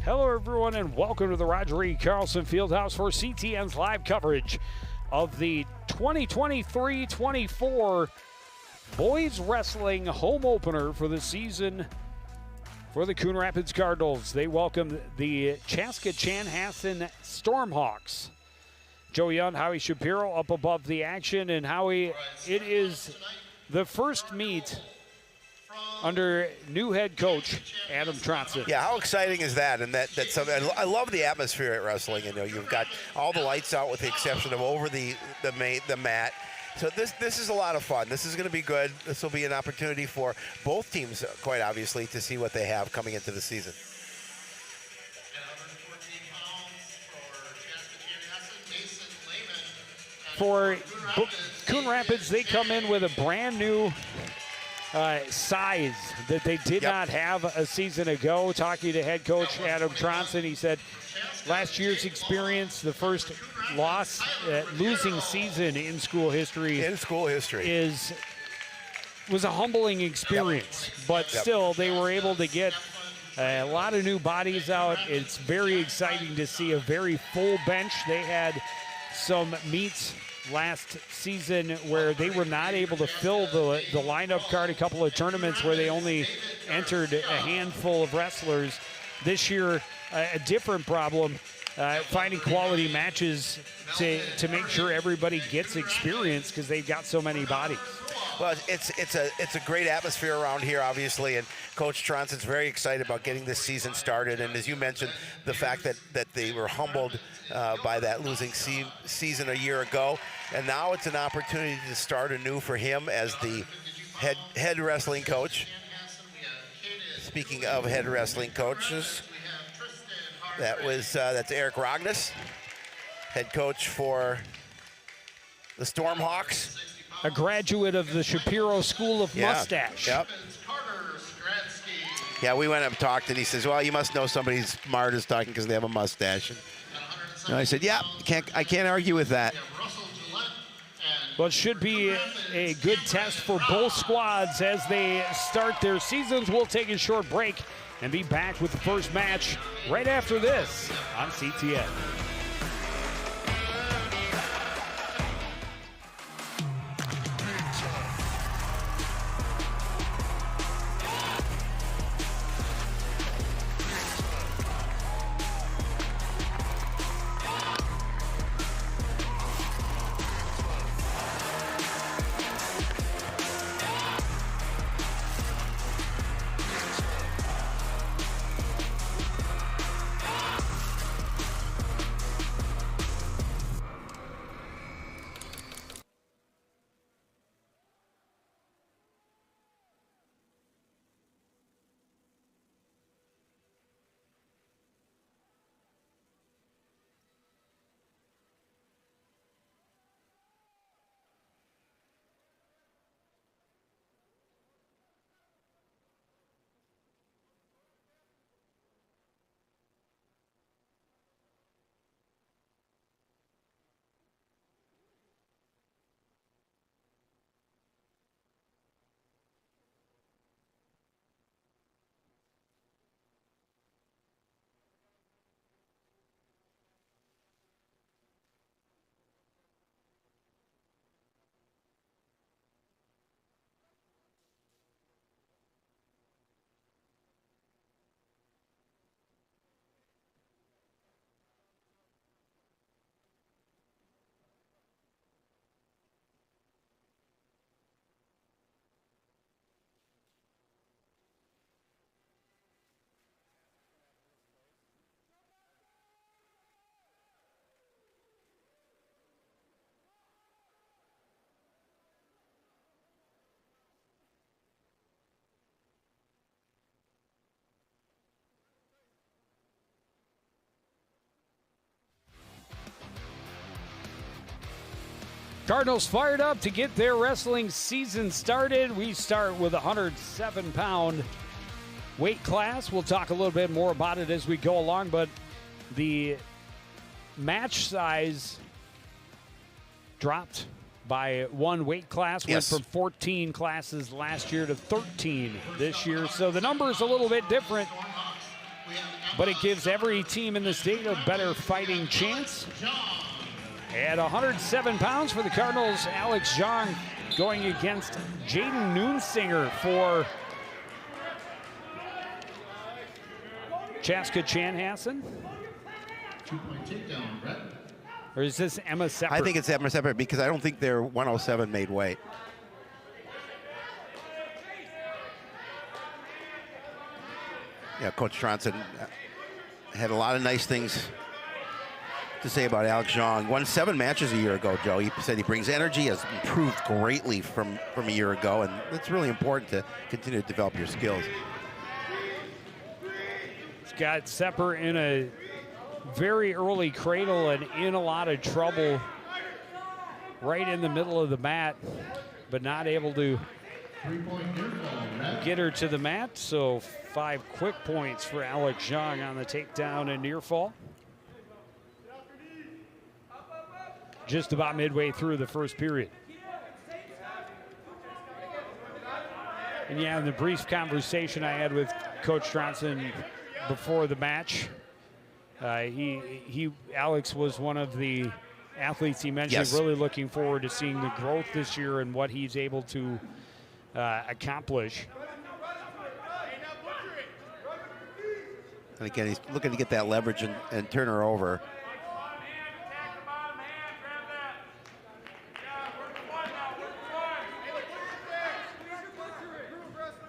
Hello, everyone, and welcome to the Roger E. Carlson Fieldhouse for CTN's live coverage of the 2023-24 Boys Wrestling home opener for the season for the Coon Rapids Cardinals. They welcome the Chaska Chanhassen Stormhawks. Joey Young, Howie Shapiro up above the action, and Howie, it is the first meet under new head coach Adam Trotson. Yeah, how exciting is that? And that's something I love the atmosphere at wrestling. You know, you've got all the lights out with the exception of over the mat. So this is a lot of fun. This is going to be good. This will be an opportunity for both teams, quite obviously, to see what they have coming into the season. For Coon Rapids, they come in with a brand new size that they did not have a season ago. Talking to head coach Adam Trotson, he said last year's experience, the first losing season in school history. Was a humbling experience, but still they were able to get a lot of new bodies out. It's very exciting to see a very full bench. They had some meets last season where they were not able to fill the lineup card, a couple of tournaments where they only entered a handful of wrestlers. This year, a different problem, finding quality matches to make sure everybody gets experience because they've got so many bodies. Well, it's a great atmosphere around here, obviously, and Coach Tronson's very excited about getting this season started. And as you mentioned, the fact that they were humbled by that losing season a year ago, and now it's an opportunity to start anew for him as the head wrestling coach. Speaking of head wrestling coaches, that's Eric Rognes, head coach for the Stormhawks. A graduate of the Shapiro School of Mustache. Yep. Yeah, we went up and talked, and he says, well, you must know somebody smart is talking because they have a mustache. And I said, yeah, I can't argue with that. Well, it should be a good test for both squads as they start their seasons. We'll take a short break and be back with the first match right after this on CTN. Cardinals fired up to get their wrestling season started. We start with a 107-pound weight class. We'll talk a little bit more about it as we go along, but the match size dropped by one weight class. Went from 14 classes last year to 13 this year. So the number is a little bit different. but it gives every team in the state a better fighting chance. At 107 pounds for the Cardinals, Alex Zhang going against Jaden Noonsinger for Chaska Chanhassen. 2-point takedown, Brett. Or is this Emma Seppert? I think it's Emma Seppert because I don't think they're 107 made weight. Yeah, Coach Tronson had a lot of nice things to say about Alex Zhang. Won 7 matches a year ago, Joe. He said he brings energy, has improved greatly from a year ago, and it's really important to continue to develop your skills. He's got Seppert in a very early cradle and in a lot of trouble right in the middle of the mat, but not able to 3-point near fall, Brett. get her to the mat. So 5 quick points for Alex Zhang on the takedown and near fall. Just about midway through the first period. And yeah, in the brief conversation I had with Coach Tronson before the match, Alex was one of the athletes he mentioned, Yes. really looking forward to seeing the growth this year and what he's able to accomplish. And again, he's looking to get that leverage and turn her over.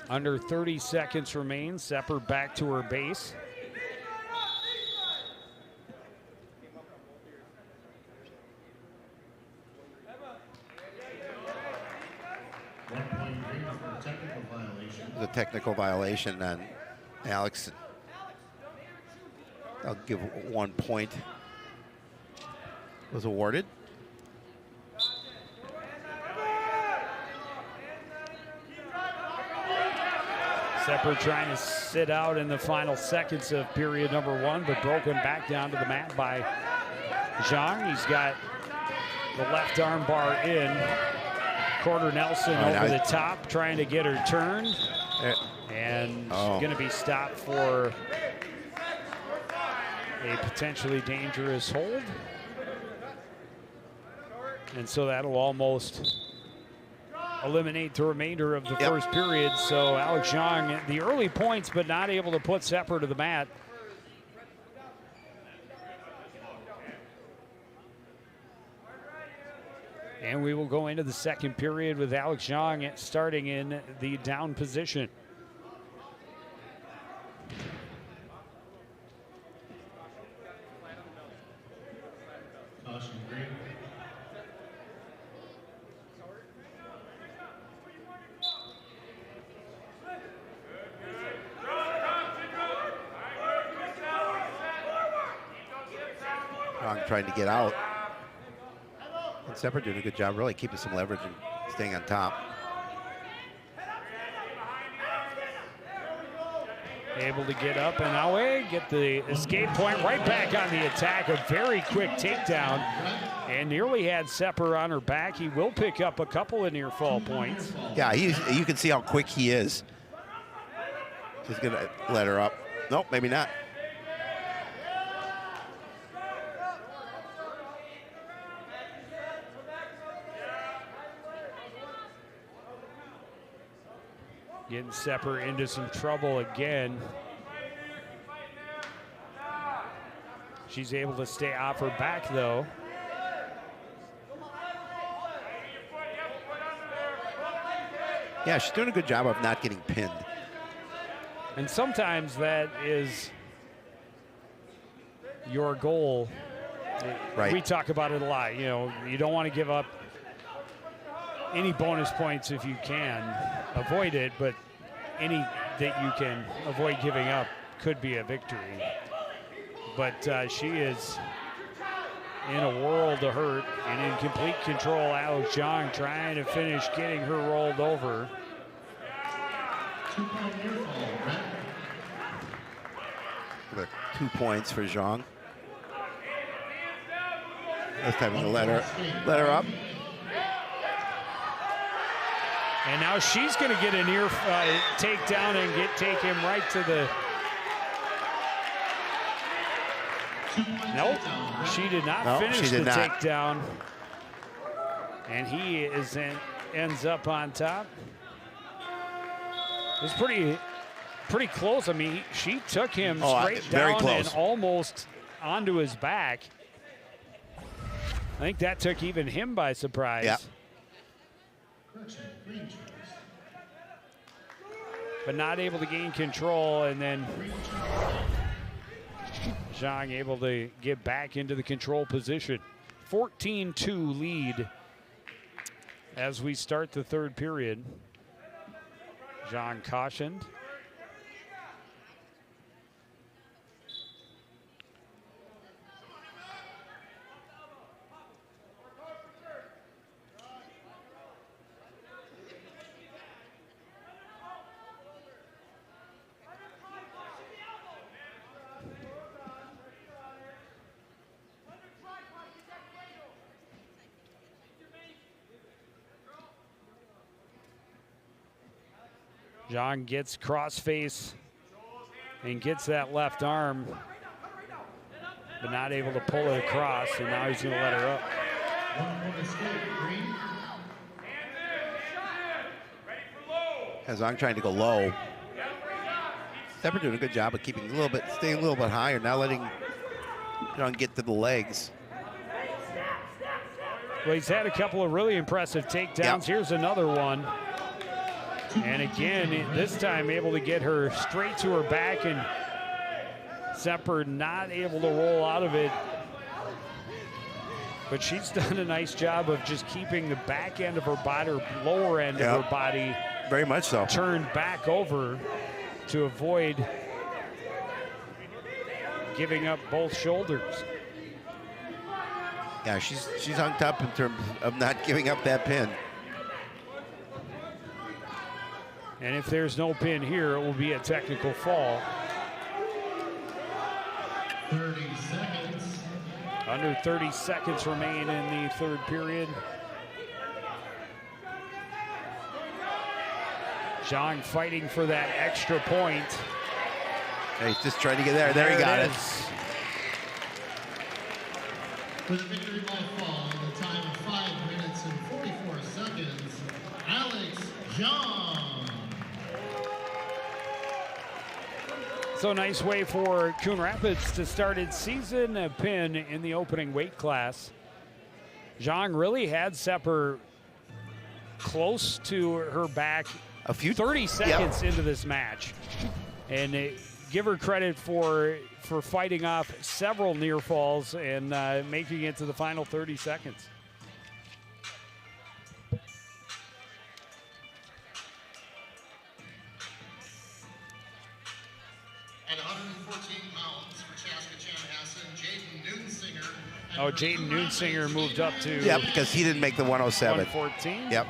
Under 30 seconds remain. Seppert back to her base. The technical violation on Alex. I'll give 1 point. Was awarded. Seppert trying to sit out in the final seconds of period number 1, but broken back down to the mat by Zhang. He's got the left arm bar in. Quarter Nelson over the top, trying to get her turned. And going to be stopped for a potentially dangerous hold. And so that'll almost eliminate the remainder of the first period. So Alex Zhang, the early points, but not able to put Seppert to the mat. And we will go into the second period with Alex Zhang starting in the down position. Caution green. Zhang trying to get out. And Seppert doing a good job, really keeping some leverage and staying on top. Able to get up and away, get the escape point, right back on the attack. A very quick takedown, and nearly had Seppert on her back. He will pick up a couple of near fall points. Yeah, you can see how quick he is. He's gonna let her up. Nope, maybe not. Getting Seppert into some trouble again. She's able to stay off her back, though. Yeah, she's doing a good job of not getting pinned. And sometimes that is your goal. Right. We talk about it a lot. You know, you don't want to give up any bonus points if you can. Avoid it, but any that you can avoid giving up could be a victory. But she is in a world of hurt and in complete control. Alex Zhang trying to finish getting her rolled over. 2-point near fall, Brett. 2 points for Zhang. This time we'll let her up. And now she's going to get a near takedown and take him right to the Nope, she did not No, finish she did the not. takedown. And he ends up on top. It was pretty close. I mean, she took him straight very down close. and almost onto his back. I think that took even him by surprise. Yeah. But not able to gain control, and then Zhang able to get back into the control position. 14-2 lead as we start the third period. Zhang cautioned. Zhang gets cross face and gets that left arm, but not able to pull it across, and now he's going to let her up. As I'm trying to go low. Stepper doing a good job of staying a little bit higher, not letting Zhang get to the legs. Well, he's had a couple of really impressive takedowns. Yep. Here's another one. And again, this time able to get her straight to her back, and Sepper not able to roll out of it. But she's done a nice job of just keeping the back end of her body, or lower end of her body, very much so, turned back over to avoid giving up both shoulders. Yeah, she's on top in terms of not giving up that pin. And if there's no pin here, it will be a technical fall. 30 seconds. Under 30 seconds remain in the third period. Zhang fighting for that extra point. Yeah, he's just trying to get there. There he got it. For the victory by fall, in the time of 5 minutes and 44 seconds, Alex Zhang. So nice way for Coon Rapids to start its season. A pin in the opening weight class. Zhang really had Sepper close to her back A few 30 seconds into this match. And give her credit for fighting off several near falls and making it to the final 30 seconds. At 114 pounds for Chaska, Chanhassen, Jaden Noonsinger. Oh, Jaden Noonsinger moved up to Yeah, because he didn't make the 107. 114. Yep.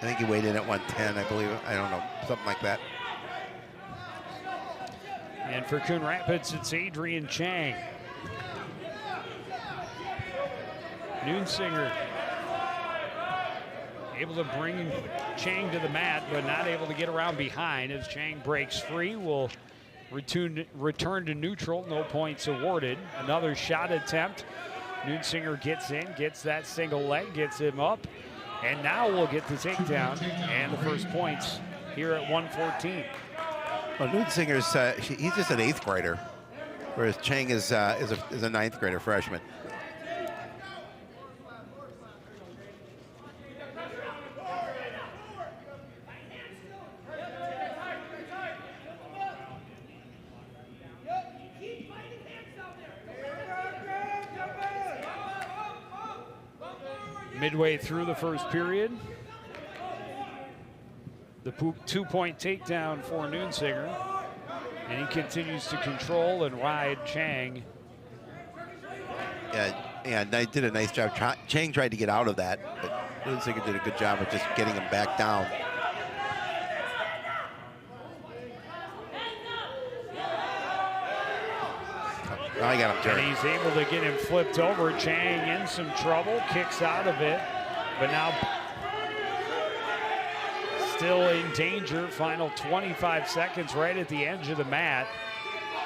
I think he weighed in at 110, I believe. I don't know, something like that. And for Coon Rapids, it's Adrian Chang. Noonsinger able to bring Chang to the mat, but not able to get around behind. As Chang breaks free, will return to neutral, no points awarded. Another shot attempt. Noonsinger gets in, gets that single leg, gets him up, and now we'll get the takedown and the first points here at 114. Well, Noonsinger's he's just an 8th grader, whereas Chang is a 9th grader freshman. Midway through the first period, the 2-point takedown for Noonsinger, and he continues to control and ride Chang. Yeah, they did a nice job. Chang tried to get out of that, but Noonsinger did a good job of just getting him back down. Oh, I got him turned. And he's able to get him flipped over. Chang in some trouble, kicks out of it, but now still in danger. Final 25 seconds right at the edge of the mat.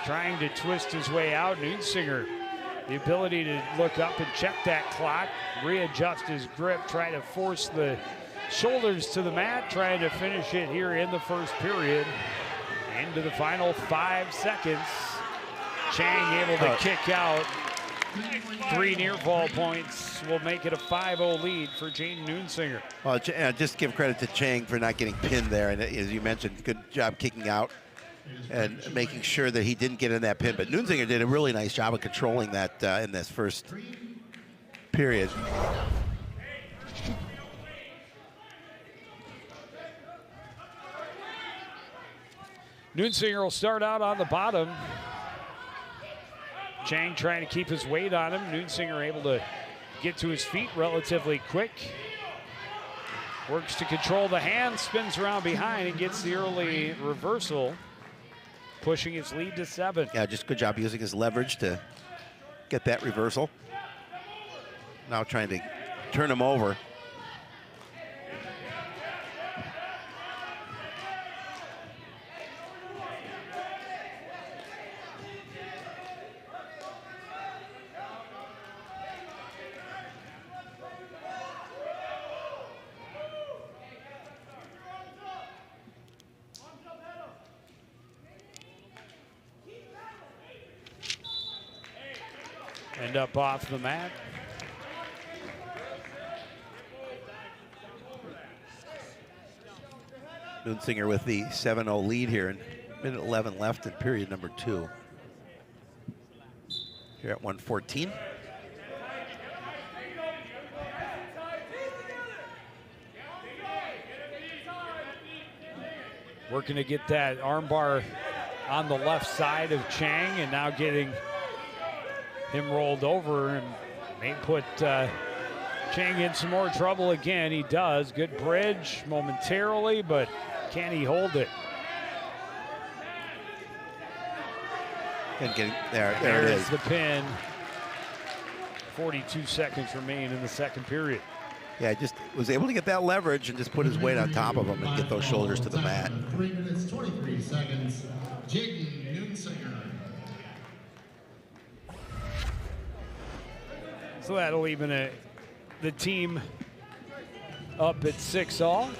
Trying to twist his way out. Noonsinger the ability to look up and check that clock, readjust his grip, try to force the shoulders to the mat, trying to finish it here in the first period. Into the final 5 seconds. Chang able to kick out. 3 near fall points will make it a 5-0 lead for Jaden Noonsinger. Well, just give credit to Chang for not getting pinned there. And as you mentioned, good job kicking out and making sure that he didn't get in that pin. But Noonsinger did a really nice job of controlling that in this first period. Noonsinger will start out on the bottom. Chang trying to keep his weight on him. Noonsinger able to get to his feet relatively quick. Works to control the hand, spins around behind and gets the early reversal, pushing his lead to 7. Yeah, just good job using his leverage to get that reversal. Now trying to turn him over. End up off the mat. Noonsinger with the 7-0 lead here, and minute 11 left in period number 2. Here at 114. Working to get that armbar on the left side of Chang, and now getting him rolled over and may put Chang in some more trouble again. He does. Good bridge momentarily, but can he hold it? And getting there it There's is. the pin. 42 seconds remain in the second period. Yeah, just was able to get that leverage and just put his weight on top of him and get those shoulders to the mat. 3 minutes, 23 seconds. Jaden Noonsinger. So that'll even the team up at 6-all. At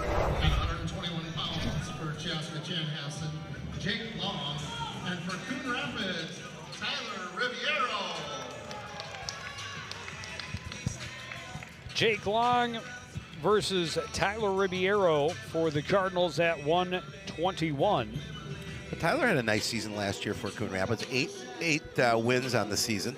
121 pounds for Chaska Chanhassen, Jake Long. And for Coon Rapids, Tyler Riviero. Jake Long versus Tyler Riviero for the Cardinals at 121. But Tyler had a nice season last year for Coon Rapids. Eight wins on the season.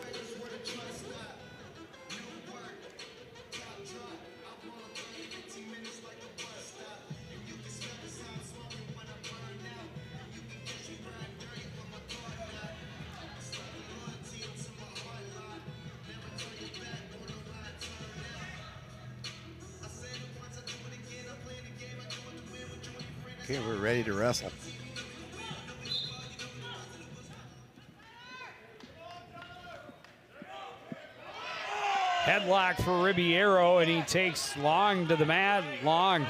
Okay, we're ready to wrestle. Headlock for Riviero, and he takes Long to the mat. Long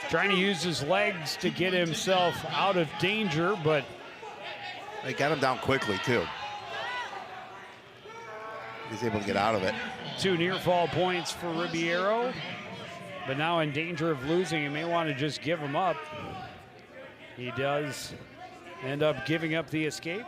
trying to use his legs to get himself out of danger, but They got him down quickly, too. He's able to get out of it. 2 near fall points for Riviero, but now in danger of losing. He may want to just give him up. He does end up giving up the escape.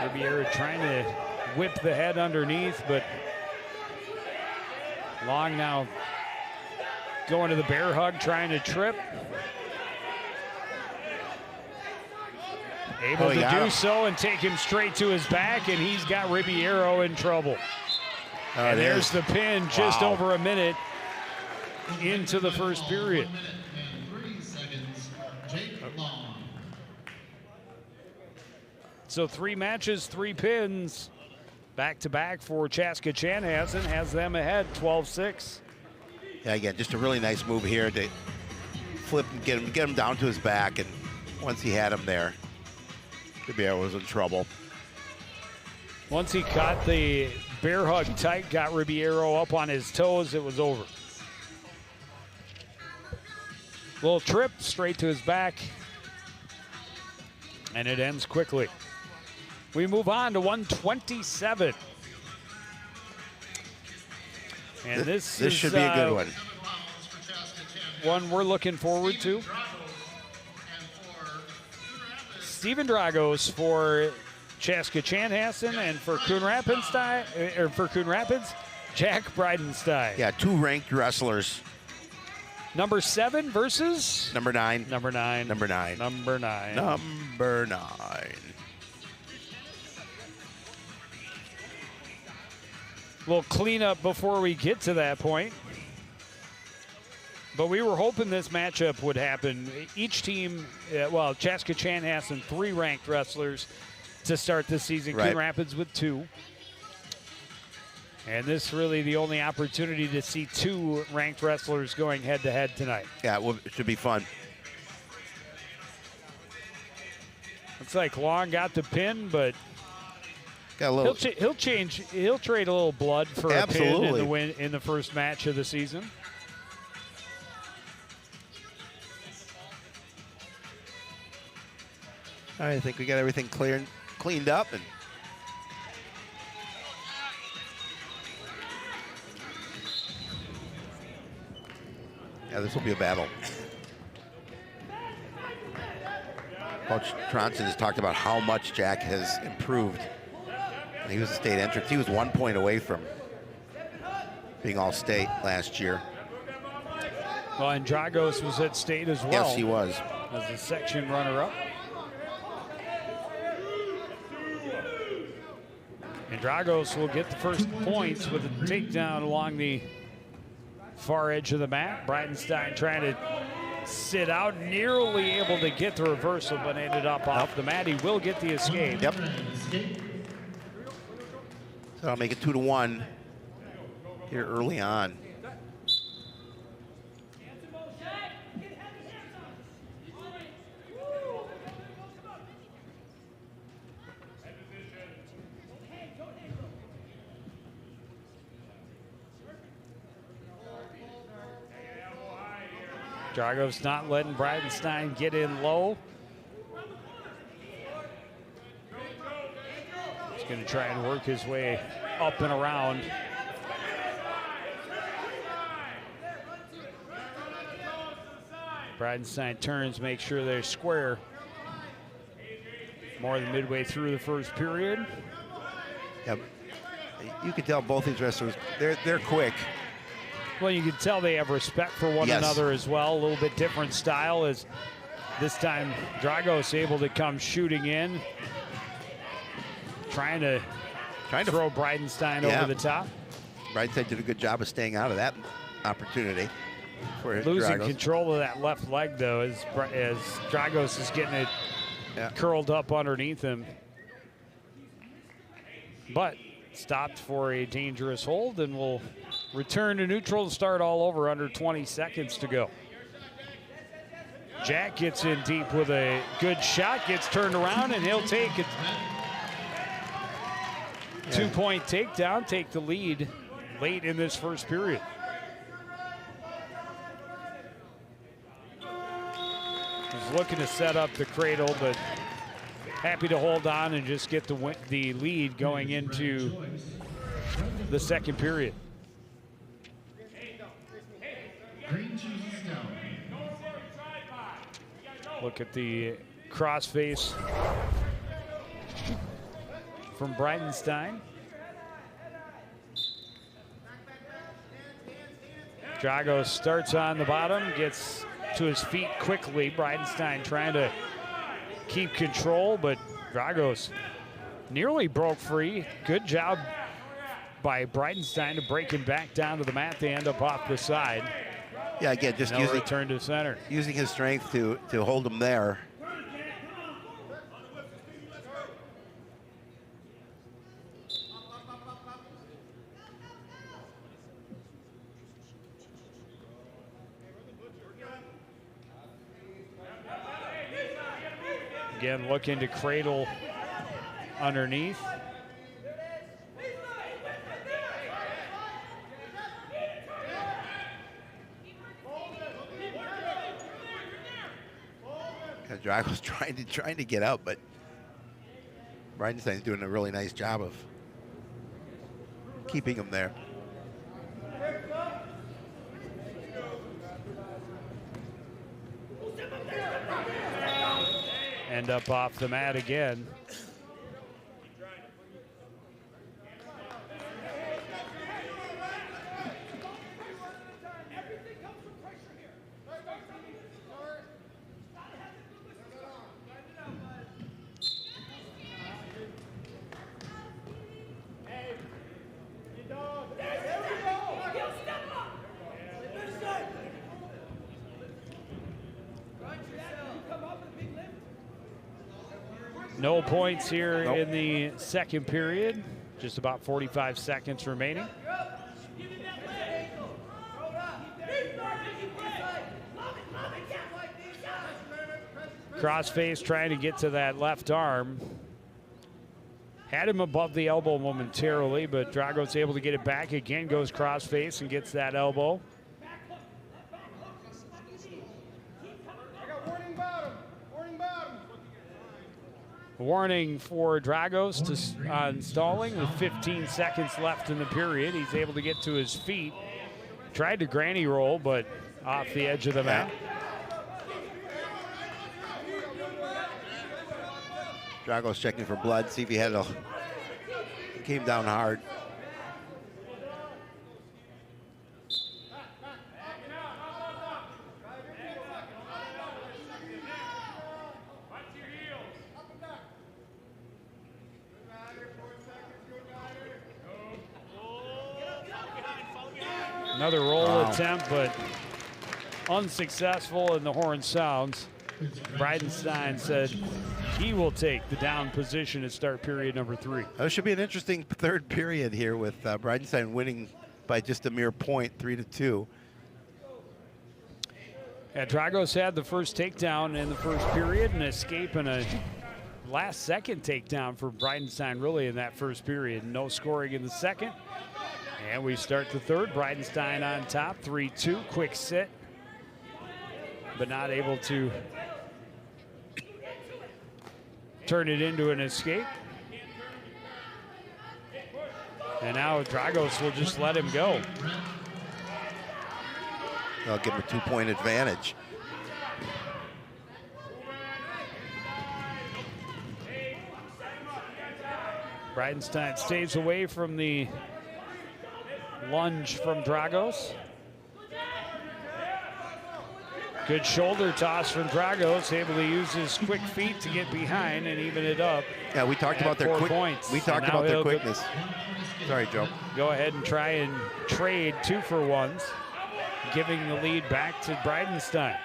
Riviera trying to whip the head underneath, but Long now going to the bear hug, trying to trip. Able to do so and take him straight to his back, and he's got Riviero in trouble. And there's the pin just over a minute into the first period. 1 minute and 3 seconds. Jake Long. So 3 matches, 3 pins. Back-to-back for Chaska Chanhassen, has them ahead 12-6. Yeah, again, just a really nice move here to flip and get him down to his back, and once he had him there, Ribeiro was in trouble. Once he caught the bear hug tight, got Ribeiro up on his toes, it was over. Little trip straight to his back, and it ends quickly. We move on to 127. And this should be a good one. One we're looking forward to. Steven Dragos for Chaska Chanhassen, and for Coon Rapids, Jack Bridenstine. Yeah, 2 ranked wrestlers. Number 7 versus Number 9. number 9. Number 9. Number 9. Number 9. Little cleanup before we get to that point. But we were hoping this matchup would happen. Each team, Chaska Chanhassen, 3 ranked wrestlers to start the season. Right. Coon Rapids with 2. And this is really the only opportunity to see 2 ranked wrestlers going head-to-head tonight. Yeah, it should be fun. Looks like Long got the pin, but Got a little. he'll trade a little blood for a pin in Absolutely. the win in the first match of the season. I think we got everything cleaned up, and yeah, this will be a battle. Coach Tronson has talked about how much Jack has improved. And he was a state entrant. He was 1 point away from being all state last year. Well, and Dragos was at state as well. Yes, he was. As a section runner-up. And Dragos will get the first points with a takedown along the far edge of the mat. Bridenstine trying to sit out, nearly able to get the reversal, but ended up off the mat. He will get the escape. Yep. So I'll make it 2-1 here early on. Dragos not letting Bridenstine get in low. He's going to try and work his way up and around. Bridenstine turns, make sure they're square. More than midway through the first period. Yep. You can tell both these wrestlers, they're quick. Well, you can tell they have respect for one Yes. another as well. A little bit different style, as this time Dragos able to come shooting in. Trying to throw Bridenstine over the top. Brightside did a good job of staying out of that opportunity. For Losing Dragos. control of that left leg, though, as Dragos is getting it curled up underneath him. But stopped for a dangerous hold, and will return to neutral and start all over under 20 seconds to go. Jack gets in deep with a good shot, gets turned around, and he'll take a 2-point takedown, take the lead late in this first period. He's looking to set up the cradle, but happy to hold on and just get the lead going into the second period. Look at the crossface from Bridenstine. Dragos starts on the bottom, gets to his feet quickly. Bridenstine trying to keep control, but Dragos nearly broke free. Good job by Bridenstine to break him back down to the mat. They end up off the side. Yeah, again, just No return to center. using his strength to hold him there. Again, looking to cradle underneath. Drago's trying to get out, but Bridenstine's doing a really nice job of keeping him there. End up off the mat again. No points here in the second period. Just about 45 seconds remaining. Crossface trying to get to that left arm. Had him above the elbow momentarily, but Drago's able to get it back. Again, goes crossface and gets that elbow. Warning for Dragos on stalling with 15 seconds left in the period. He's able to get to his feet. Tried to granny roll, but off the edge of the mat. Dragos checking for blood, see if he had a... Came down hard. Another roll attempt, but unsuccessful, and the horn sounds. Bridenstine said he will take the down position at start period number 3. This should be an interesting third period here with Bridenstine winning by just a mere point, 3-2. Yeah, Dragos had the first takedown in the first period, and escape and a last-second takedown for Bridenstine really in that first period. No scoring in the second. And we start the third. Bridenstine on top, 3-2, quick sit, but not able to turn it into an escape. And now Dragos will just let him go. They'll give him a 2-point advantage. Bridenstine stays away from the lunge from Dragos. Good shoulder toss from Dragos, able to use his quick feet to get behind and even it up. Yeah, we talked about their quick points. We talked about their quickness. Sorry, Joe. Go ahead and try and trade 2-for-1s, giving the lead back to Bridenstine.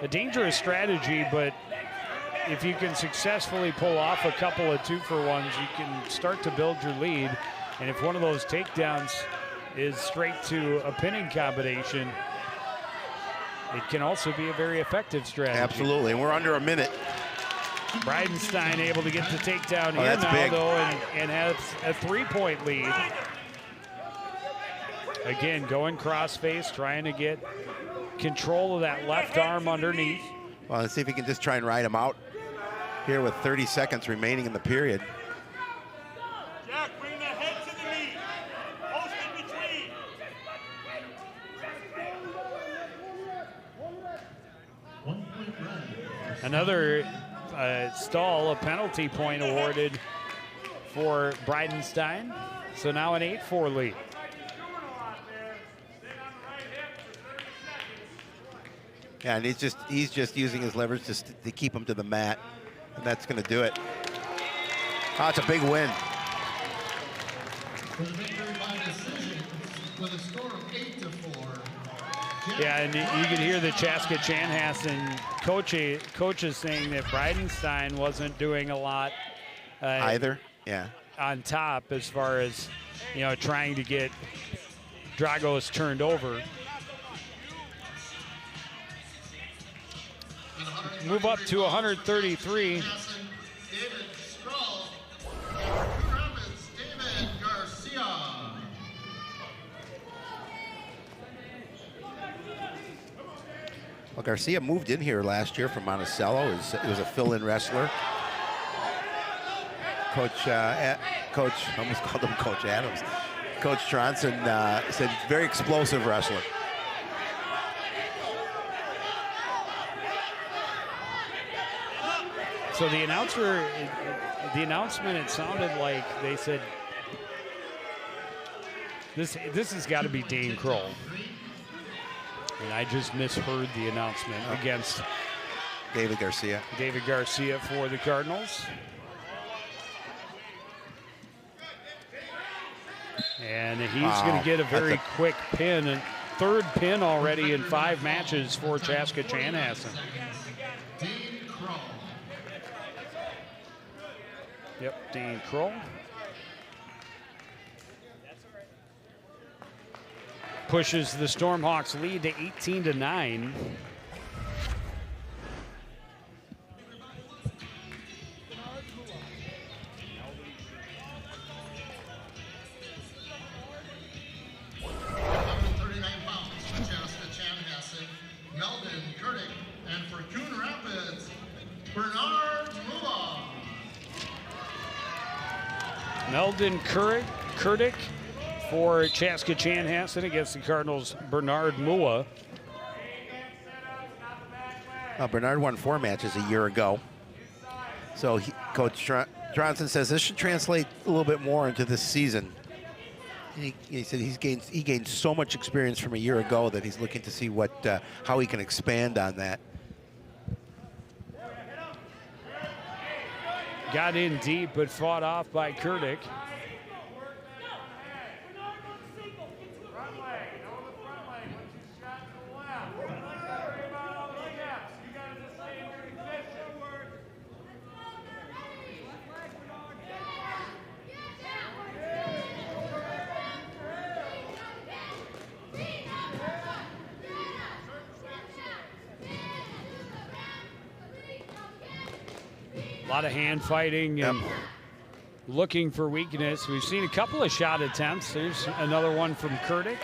A dangerous strategy, but if you can successfully pull off a couple of 2-for-1s, you can start to build your lead. And if one of those takedowns is straight to a pinning combination, it can also be a very effective strategy. Absolutely, and we're under a minute. Bridenstine able to get the takedown here now, big. though, and has a 3-point lead. Again, going crossface, trying to get control of that left arm underneath. Well, let's see if he can just try and ride him out here with 30 seconds remaining in the period. Jack, bring the head to the knee. Post in between. Another stall, a penalty point awarded for Bridenstine. So now an 8-4 lead. Yeah, and he's just using his leverage to keep him to the mat, and that's going to do it. Oh, it's a big win. For the victory by decision with a score of 8-4. Yeah, and you could hear the Chaska Chanhassen coaches saying that Bridenstine wasn't doing a lot Either, yeah. on top as far as, trying to get Dragos turned over. And move up to 133. David Stroll. Coon Rapids, David Garcia. Well, Garcia moved in here last year from Monticello. He was a fill-in wrestler. Coach, I almost called him Coach Adams. Coach Tronson said very explosive wrestler. So the announcement, it sounded like they said, this has got to be Dane Kroll. And I just misheard the announcement against David Garcia. David Garcia for the Cardinals. And he's going to get a very quick pin, and third pin already in 5 matches for Chaska Chanhassen. Dane Kroll. Yep, Dane Kroll. Pushes the Stormhawks lead to 18-9. Meldon Kurdick for Chaska Chanhassen against the Cardinals' Bernard Mua. Bernard won 4 matches a year ago. So Coach Tronson says this should translate a little bit more into this season. He said he gained so much experience from a year ago that he's looking to see how he can expand on that. Got in deep, but fought off by Kurdick. A lot of hand fighting and looking for weakness. We've seen a couple of shot attempts. There's another one from Kurdick.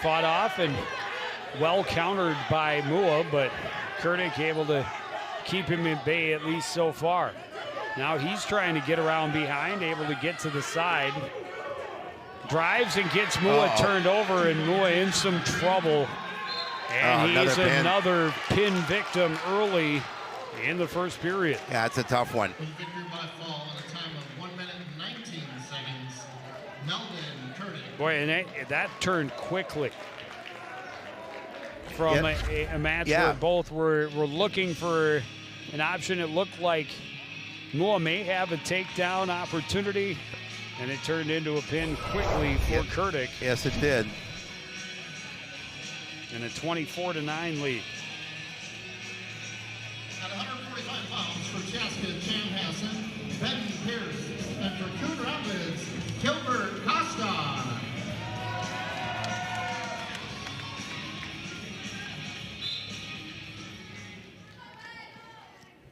Fought off and well countered by Mua, but Kurdick able to keep him in bay at least so far. Now he's trying to get around behind, able to get to the side. Drives and gets Mua turned over, and Mua in some trouble. And he's another pin victim early in the first period. Yeah, it's a tough one. Victory by fall in a time of 1 minute and 19 seconds. Meldon Kurdick. Boy, and that turned quickly from a match where both were looking for an option. It looked like Mua may have a takedown opportunity, and it turned into a pin quickly for Kurdick. Yes, it did. And a 24-9 lead. At 145 pounds for Chaska Chanhassen, Ben Pierce, and for Coon Rapids, Gilbert Costa.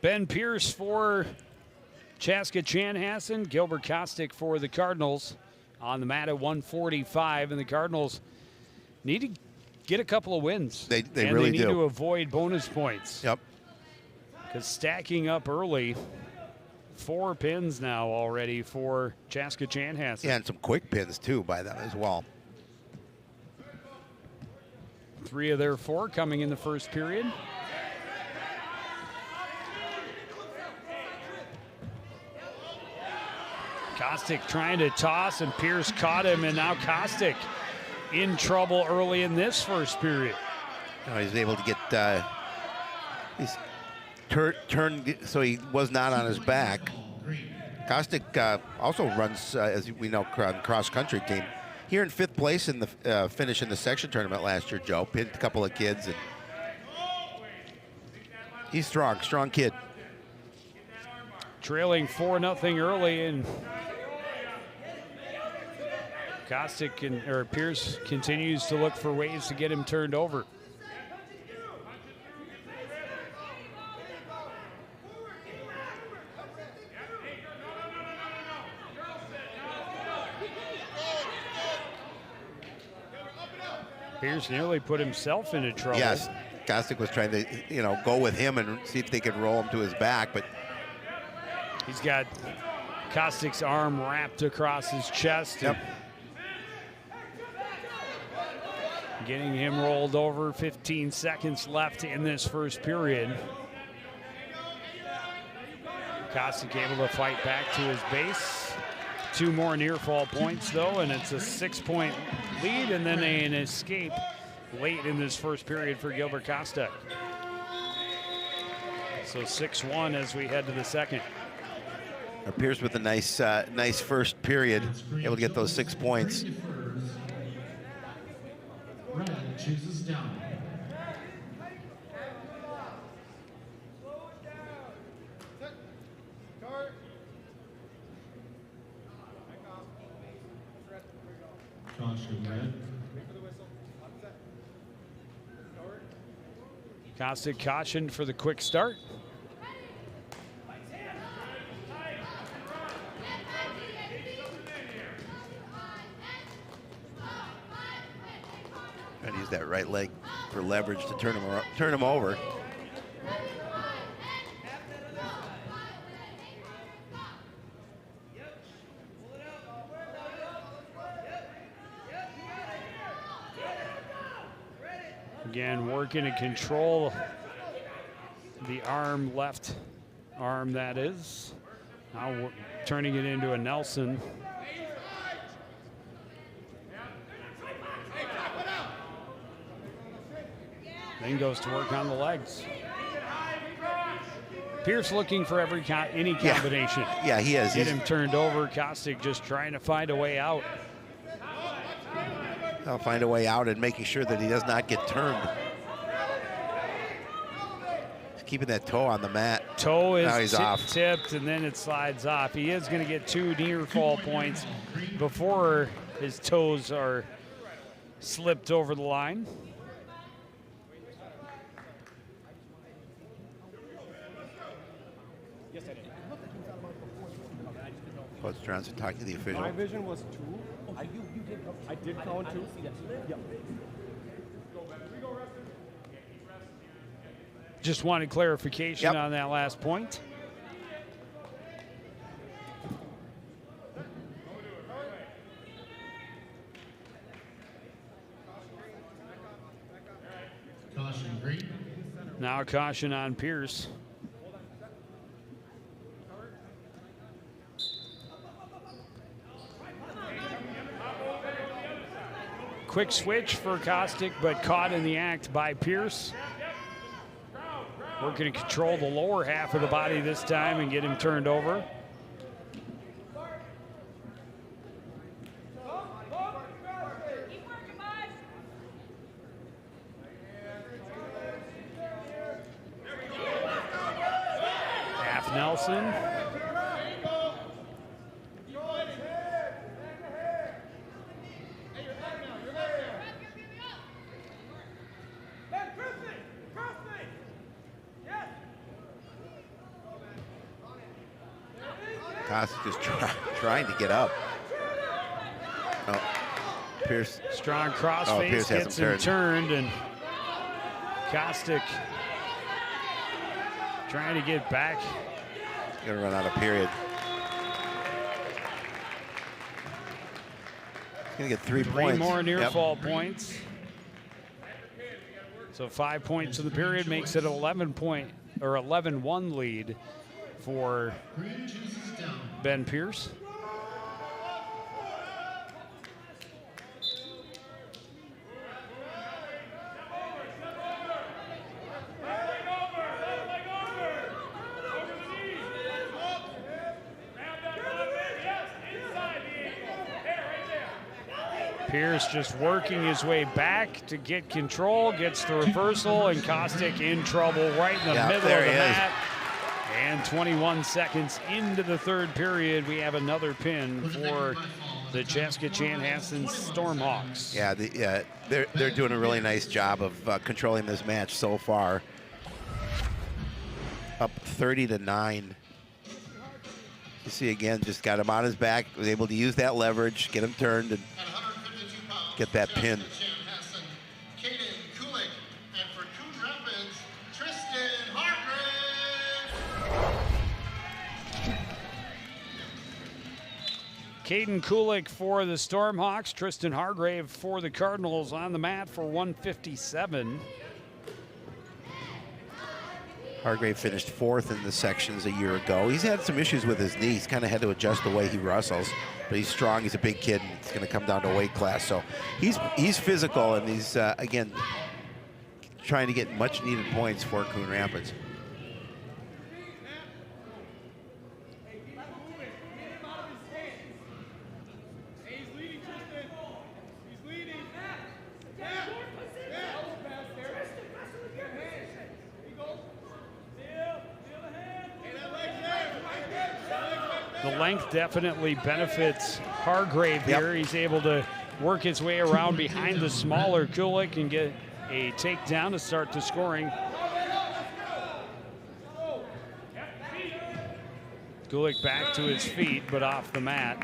Ben Pierce for Chaska Chanhassen, Gilbert Kostick for the Cardinals on the mat at 145, and the Cardinals need to get a couple of wins. They and really they need do. to avoid bonus points. Yep. Because stacking up early, 4 pins now already for Chaska Chanhassen. Yeah, and some quick pins too by them as well. 3 of their 4 coming in the first period. Kostick trying to toss, and Pierce caught him, and now Kostick in trouble early in this first period. He's able to get he's turned so he was not on his back. Kostick also runs, as we know, cross-country team. Here in 5th place in the finish in the section tournament last year, Joe. Pinned a couple of kids. And he's strong kid. Trailing 4-0 early, and Pierce continues to look for ways to get him turned over. Pierce nearly put himself into trouble. Yes, Kostic was trying to, go with him and see if they could roll him to his back, but He's got Kostic's arm wrapped across his chest. Yep. Getting him rolled over. 15 seconds left in this first period. Kostic able to fight back to his base. 2 more near fall points though, and it's a 6-point lead, and then an escape late in this first period for Gilbert Kostic. So 6-1 as we head to the second. Pierce with a nice first period, able to get those 6 points. Red chooses down. Caution red. Kostic cautioned for the quick start. Trying to use that right leg for leverage to turn him over. Again, working to control the arm, left arm that is. Now turning it into a Nelson. Then goes to work on the legs. Pierce looking for any combination. Yeah, he is. Get him turned over. Kostic just trying to find a way out. I'll find a way out and making sure that he does not get turned. He's keeping that toe on the mat. Toe Now he's is off. tipped, and then it slides off. He is going to get 2 near fall points before his toes are slipped over the line. Coach Johnson talking to the official. My vision was 2. I did count 2. Yeah. Just wanted clarification Yep. on that last point. Caution green. Now caution on Pierce. Quick switch for Kostic, but caught in the act by Pierce. Working to control the lower half of the body this time and get him turned over. Half Nelson. Kostic just trying to get up. Oh, Pierce. Strong Pierce crossface has him gets him turned, and Kostic trying to get back. He's gonna run out of period. He's gonna get 3 points. 3 more near Yep. fall points. So 5 points in the period makes it 11-1 lead for Green chooses down. Ben Pierce. Pierce just working his way back to get control, gets the reversal, and Kostic in trouble right in the middle of the there he is. mat. And 21 seconds into the third period, we have another pin for the Chaska Chanhassen Stormhawks. Yeah, they're doing a really nice job of controlling this match so far. Up 30-9. You see again, just got him on his back, was able to use that leverage, get him turned, and get that pin. Caden Kulik for the Stormhawks. Tristan Hargrave for the Cardinals on the mat for 157. Hargrave finished 4th in the sections a year ago. He's had some issues with his knee. He's kind of had to adjust the way he wrestles, but he's strong. He's a big kid, and it's going to come down to weight class. So he's physical, and he's, again, trying to get much-needed points for Coon Rapids. The length definitely benefits Hargrave here. He's able to work his way around behind the smaller Kulik and get a takedown to start the scoring. Kulik back to his feet, but off the mat.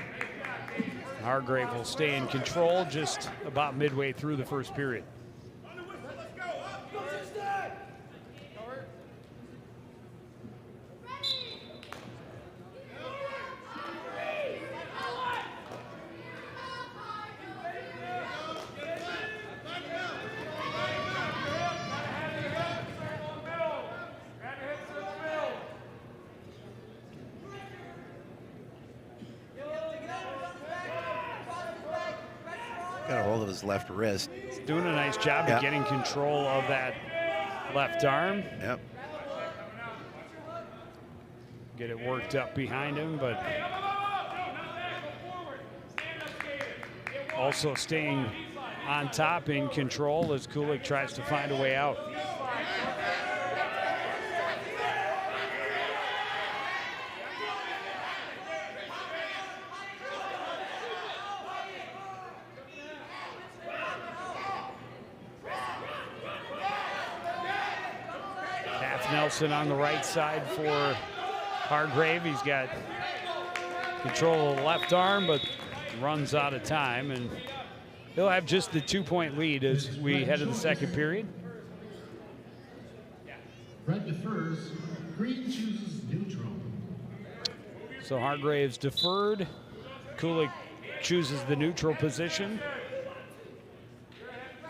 Hargrave will stay in control just about midway through the first period. Got a hold of his left wrist. He's doing a nice job of getting control of that left arm. Yep. Get it worked up behind him, but also staying on top in control as Kulik tries to find a way out. Nelson on the right side for Hargrave. He's got control of the left arm, but runs out of time, and he'll have just the 2-point lead as we head to the second period. Red defers, green chooses neutral. So Hargrave's deferred. Kulik chooses the neutral position.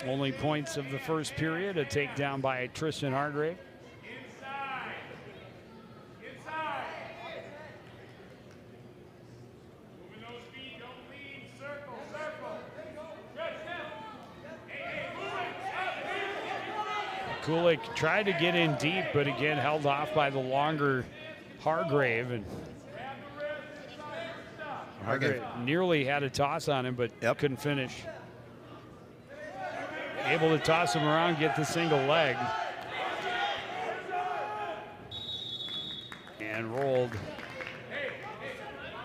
Only points of the first period, a takedown by Tristan Hargrave. Kulik tried to get in deep, but again held off by the longer Hargrave. And Hargrave nearly had a toss on him, but couldn't finish. Able to toss him around, get the single leg. And rolled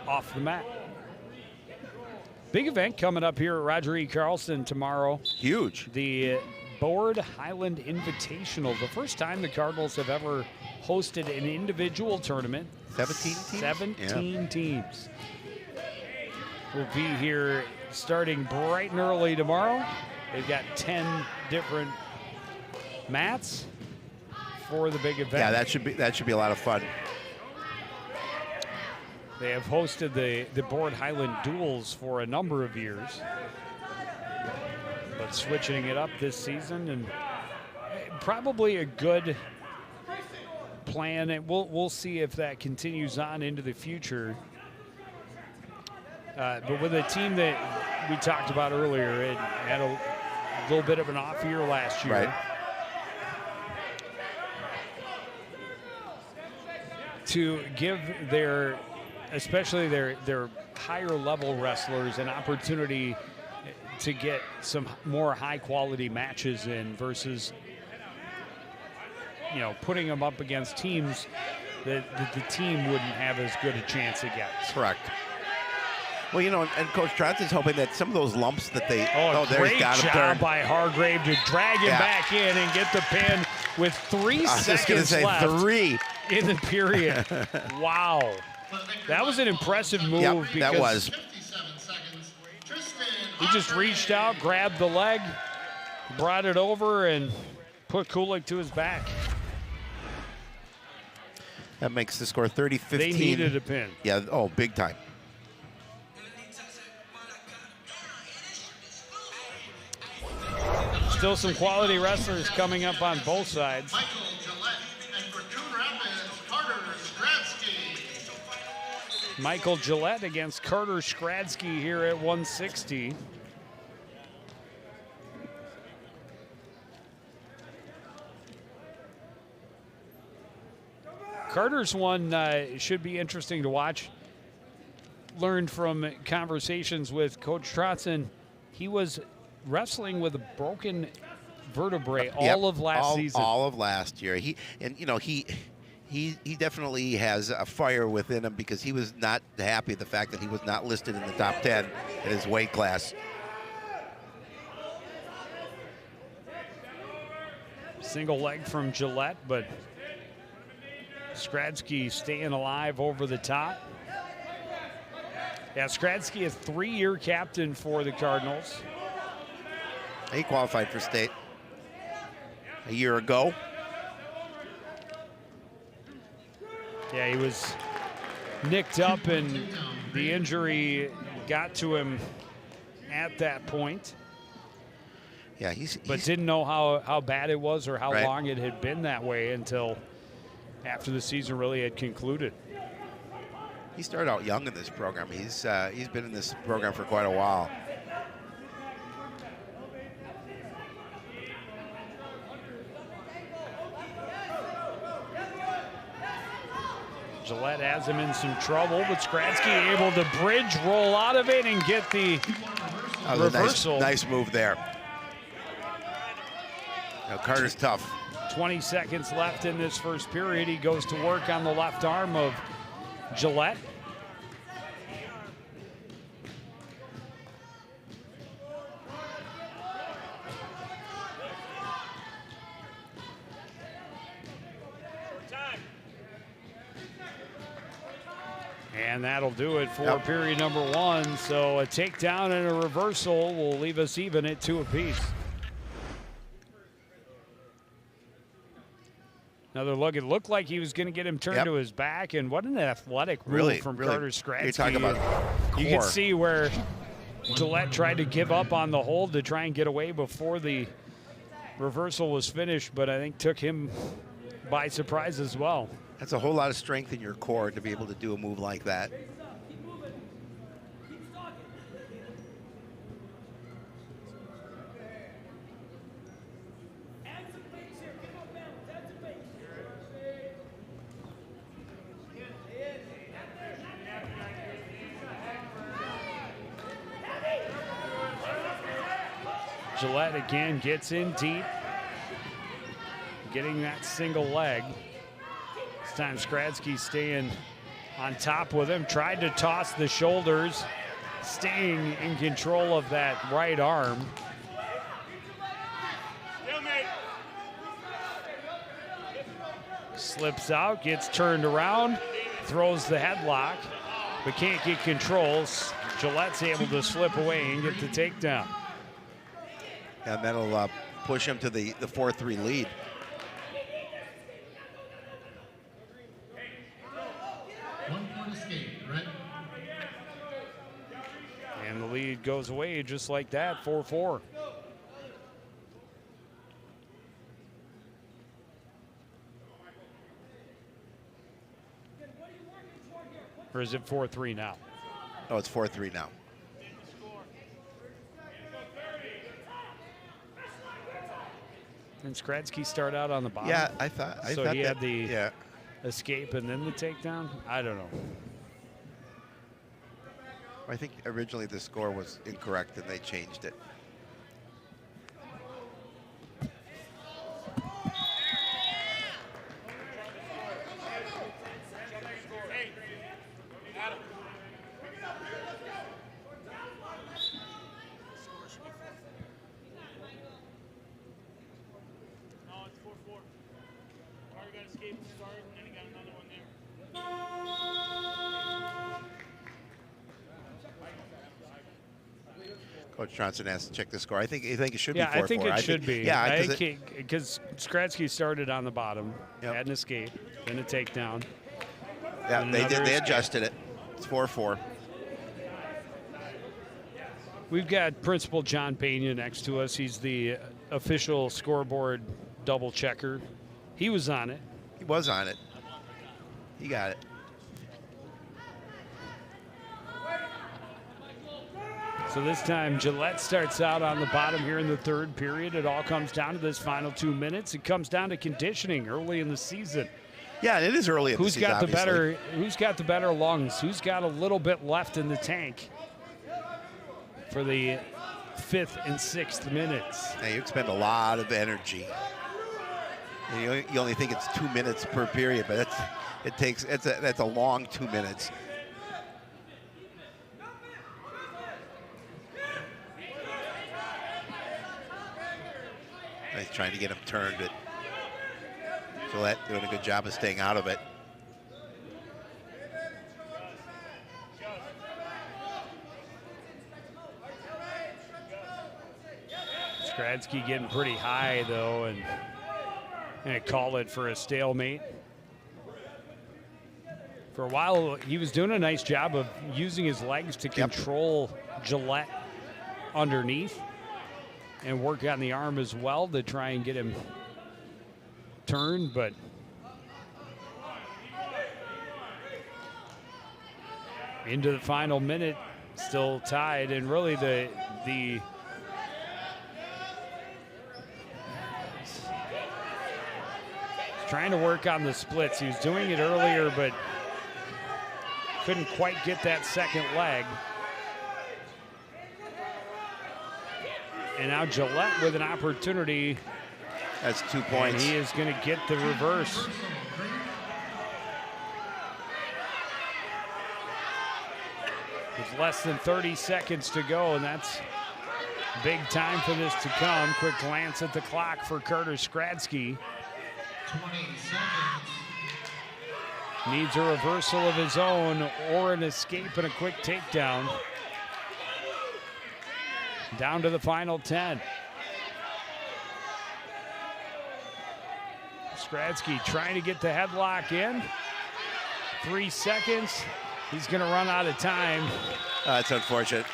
off the mat. Big event coming up here at Roger E. Carlson tomorrow. Huge. The Board Highland Invitational. The first time the Cardinals have ever hosted an individual tournament. 17 teams? 17 teams. We'll be here starting bright and early tomorrow. They've got 10 different mats for the big event. Yeah, that should be a lot of fun. They have hosted the Board Highland Duels for a number of years, but switching it up this season, and probably a good plan. And we'll see if that continues on into the future. But with a team that we talked about earlier, it had a little bit of an off year last year. Right. To give especially their higher level wrestlers an opportunity to get some more high quality matches in versus, putting them up against teams that the team wouldn't have as good a chance against. Correct. Well, and Coach Tronson's hoping that some of those lumps that they... Great job by Hargrave to drag him back in and get the pin with 3 seconds left 3 in the period. Wow. That was an impressive move. That was. 57 seconds. He just reached out, grabbed the leg, brought it over, and put Kulik to his back. That makes the score 30-15. They needed a pin. Yeah, big time. Still some quality wrestlers coming up on both sides. Michael Gillette, and for Coon Rapids, Carter Stratsky. Michael Gillette against Carter Skradsky here at 160. Carter's one should be interesting to watch. Learned from conversations with Coach Trotson, he was wrestling with a broken vertebrae all of last season. All of last year. He definitely has a fire within him because he was not happy the fact that he was not listed in the top 10 in his weight class. Single leg from Gillette, but Skradsky staying alive over the top. Yeah, Skradsky, a 3-year captain for the Cardinals. He qualified for state a year ago. Yeah, he was nicked up and the injury got to him at that point. Yeah, he's didn't know how bad it was or how right. long it had been that way until after the season really had concluded. He started out young in this program. He's been in this program for quite a while. Gillette has him in some trouble, but Skradsky able to bridge, roll out of it, and get the reversal. Nice move there. Now Carter's tough. 20 seconds left in this first period. He goes to work on the left arm of Gillette. And that'll do it for period number 1. So a takedown and a reversal will leave us even at 2 apiece. Another look. It looked like he was going to get him turned to his back, and what an athletic move from Carter Skradsky. You're talking about you can see where Gillette tried to give up on the hold to try and get away before the reversal was finished, but I think took him by surprise as well. That's a whole lot of strength in your core to be able to do a move like that. Gillette again gets in deep, getting that single leg. This time Skradsky staying on top with him, tried to toss the shoulders, staying in control of that right arm. Slips out, gets turned around, throws the headlock, but can't get controls. Gillette's able to slip away and get the takedown. And that'll push him to the 4-3 lead. And the lead goes away just like that, 4-4. Or is it 4-3 now? Oh, it's 4-3 now. And Skradsky start out on the bottom. Yeah, I thought he that, had the escape and then the takedown. I don't know. I think originally the score was incorrect and they changed it. Coach Johnson has to check the score. I think it should be 4-4. I think it should be. Yeah, I think because Skradsky started on the bottom, had an escape, then a takedown. Yeah, they did. They adjusted it. It's 4-4. We've got Principal John Pena next to us. He's the official scoreboard double checker. He was on it. He was on it. He got it. So this time Gillette starts out on the bottom here in the third period. It all comes down to this final 2 minutes. It comes down to conditioning early in the season. Yeah, it is early in the season, Who's got the better lungs? Who's got a little bit left in the tank for the 5th and 6th minutes? Now, you expend a lot of energy. And you only think it's 2 minutes per period, but that's a long 2 minutes. He's trying to get him turned, but Gillette doing a good job of staying out of it. Skradsky getting pretty high, though, and gonna call it for a stalemate. For a while, he was doing a nice job of using his legs to control Gillette underneath and work on the arm as well to try and get him turned, but into the final minute, still tied, and really the trying to work on the splits. He was doing it earlier, but couldn't quite get that second leg. And now Gillette with an opportunity. That's 2 points. And he is going to get the reverse. With less than 30 seconds to go, and that's big time for this to come. Quick glance at the clock for Carter Skradsky. 20 seconds. Needs a reversal of his own or an escape and a quick takedown. Down to the final 10. Skradsky trying to get the headlock in. 3 seconds. He's going to run out of time. That's unfortunate.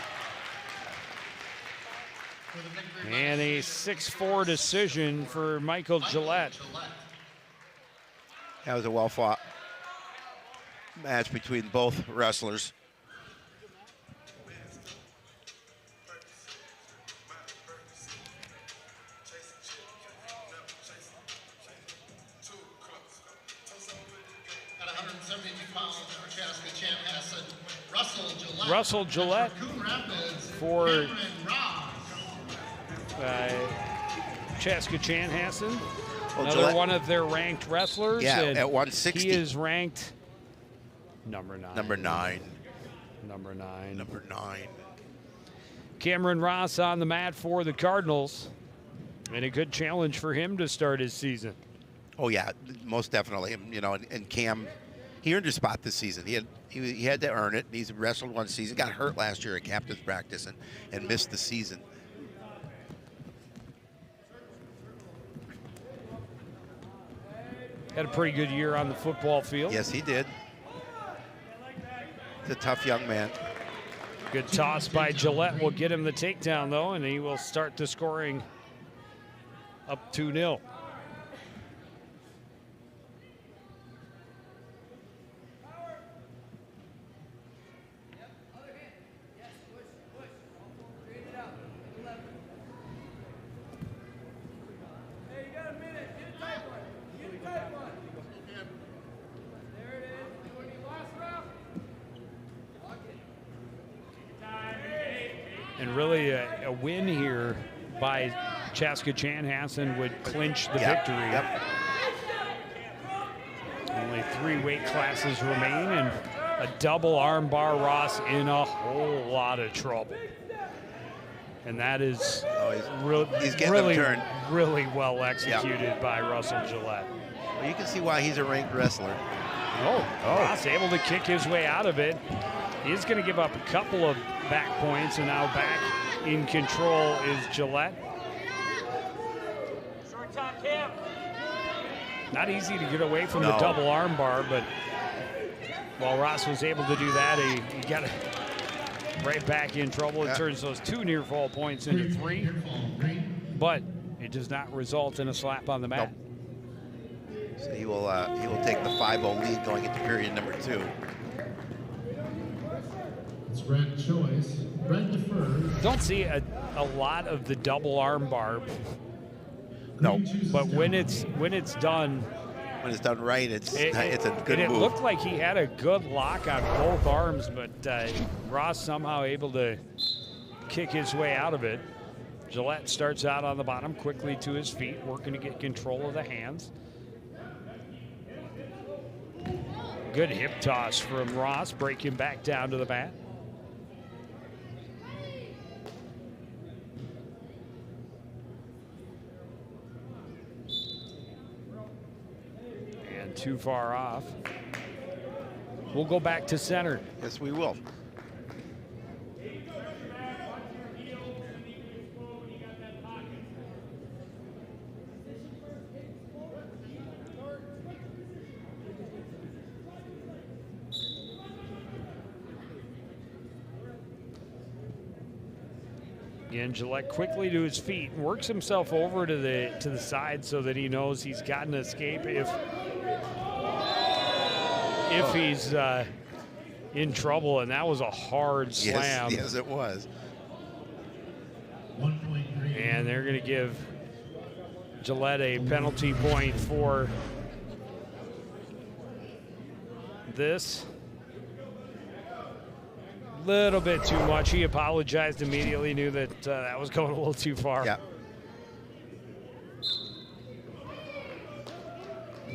And a 6-4 decision for Michael Gillette. That was a well-fought match between both wrestlers. At 172 pounds for Chaska, Chanhassen, Russell Gillette Coon Rapids, for Cameron Ross. Chaska Chanhassen. Well, Another Gillette, one of their ranked wrestlers. Yeah, and at 160. He is ranked number 9. Number 9. Number 9. Number 9. Cameron Ross on the mat for the Cardinals. And a good challenge for him to start his season. Oh yeah, most definitely. You know, and Cam, he earned his spot this season. He had to earn it. He's wrestled one season. Got hurt last year at captain's practice and missed the season. Had a pretty good year on the football field. Yes, he did. He's a tough young man. Good toss by Gillette will get him the takedown, though, and he will start the scoring up 2-0. And really a win here by Chaska Chanhassen would clinch the victory. Yep. Only 3 weight classes remain, and a double armbar. Ross in a whole lot of trouble. And that is he's getting them turned. really well executed by Russell Gillette. Well, you can see why he's a ranked wrestler. Ross able to kick his way out of it. He's going to give up a couple of back points, and now back in control is Gillette. Short time, Cam. Not easy to get away from the double armbar, but while Ross was able to do that, he got right back in trouble. It turns those 2 near fall points into 3. But it does not result in a slap on the mat. Nope. So he will take the 5-0 lead going into period number 2. It's red choice. Red deferred. Don't see a lot of the double arm bar, No, but when it's done, when it's done right, it's a good it move. looked like he had a good lock on both arms, but Ross somehow able to kick his way out of it. Gillette starts out on the bottom, quickly to his feet, working to get control of the hands. Good hip toss from Ross, breaking back down to the mat. And too far off. We'll go back to center. Yes, we will. Again, Gillette quickly to his feet and works himself over to the side so that he knows he's got an escape if he's in trouble, and that was a hard slam. Yes, it was. 1 point green. And they're going to give Gillette a penalty point for this. Little bit too much. He apologized immediately, knew that that was going a little too far. Yeah.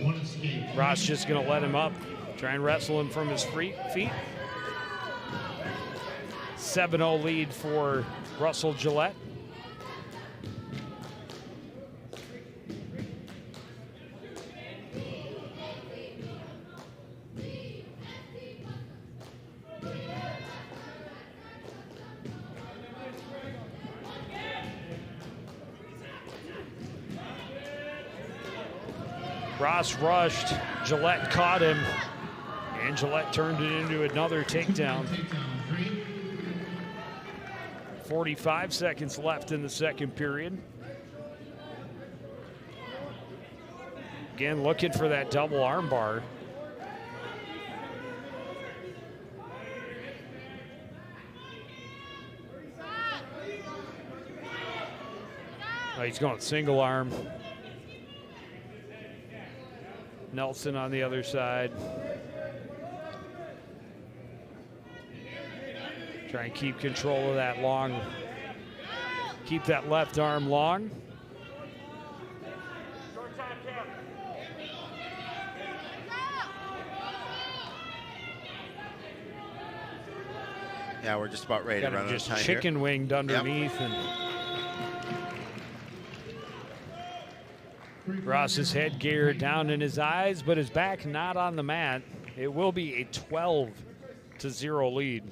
One escape. Ross just going to let him up, try and wrestle him from his feet. 7-0 lead for Russell Gillette. Ross rushed, Gillette caught him, and Gillette turned it into another takedown. 45 seconds left in the second period. Again, looking for that double armbar. Oh, he's going single arm. Nelson on the other side. Try and keep control of that long. Keep that left arm long. Yeah, we're just about ready Got to run him out of just time chicken here. winged underneath. Yep. And Ross's head gear down in his eyes, but his back not on the mat. It will be a 12-0 lead